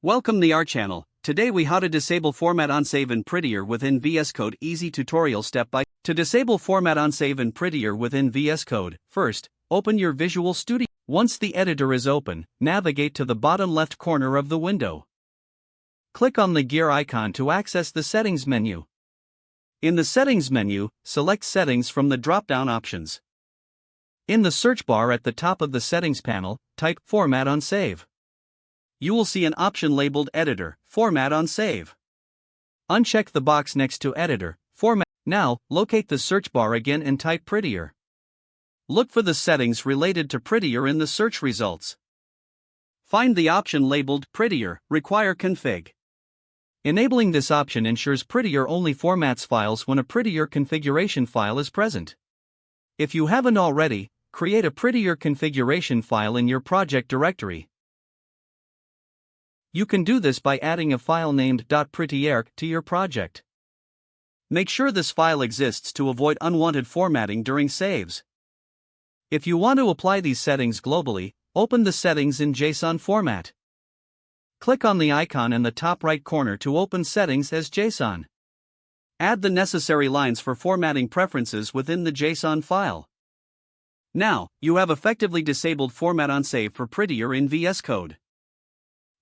Welcome to our channel. Today we how to disable format on save in Prettier within VS Code. Easy tutorial step by. To disable format on save in Prettier within VS Code, first, open your Visual Studio. Once the editor is open, navigate to the bottom left corner of the window. Click on the gear icon to access the settings menu. In the settings menu, select settings from the drop-down options. In the search bar at the top of the settings panel, type format on save. You will see an option labeled Editor, Format on Save. Uncheck the box next to Editor, Format. Now, locate the search bar again and type Prettier. Look for the settings related to Prettier in the search results. Find the option labeled Prettier, Require Config. Enabling this option ensures Prettier only formats files when a Prettier configuration file is present. If you haven't already, create a Prettier configuration file in your project directory. You can do this by adding a file named .prettier to your project. Make sure this file exists to avoid unwanted formatting during saves. If you want to apply these settings globally, open the settings in JSON format. Click on the icon in the top right corner to open settings as JSON. Add the necessary lines for formatting preferences within the JSON file. Now, you have effectively disabled format on save for Prettier in VS Code.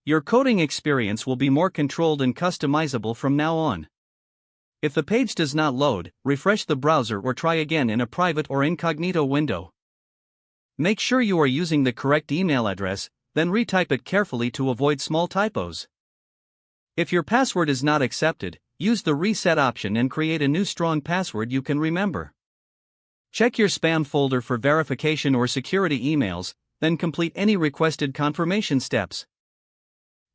Your coding experience will be more controlled and customizable from now on. If the page does not load, refresh the browser or try again in a private or incognito window. Make sure you are using the correct email address, then retype it carefully to avoid small typos. If your password is not accepted, use the reset option and create a new strong password you can remember. Check your spam folder for verification or security emails, then complete any requested confirmation steps.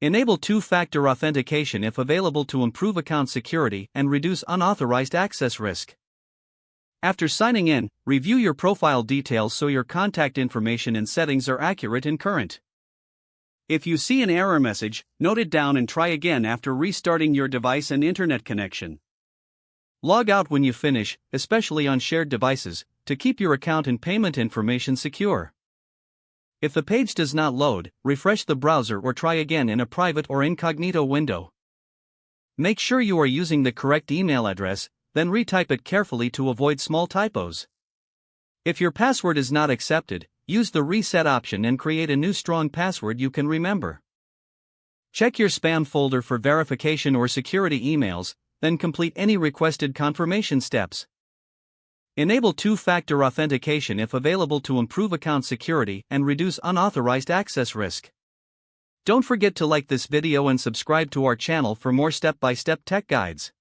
Enable two-factor authentication if available to improve account security and reduce unauthorized access risk. After signing in, review your profile details so your contact information and settings are accurate and current. If you see an error message, note it down and try again after restarting your device and internet connection. Log out when you finish, especially on shared devices, to keep your account and payment information secure. If the page does not load, refresh the browser or try again in a private or incognito window. Make sure you are using the correct email address, then retype it carefully to avoid small typos. If your password is not accepted, use the reset option and create a new strong password you can remember. Check your spam folder for verification or security emails, then complete any requested confirmation steps. Enable two-factor authentication if available to improve account security and reduce unauthorized access risk. Don't forget to like this video and subscribe to our channel for more step-by-step tech guides.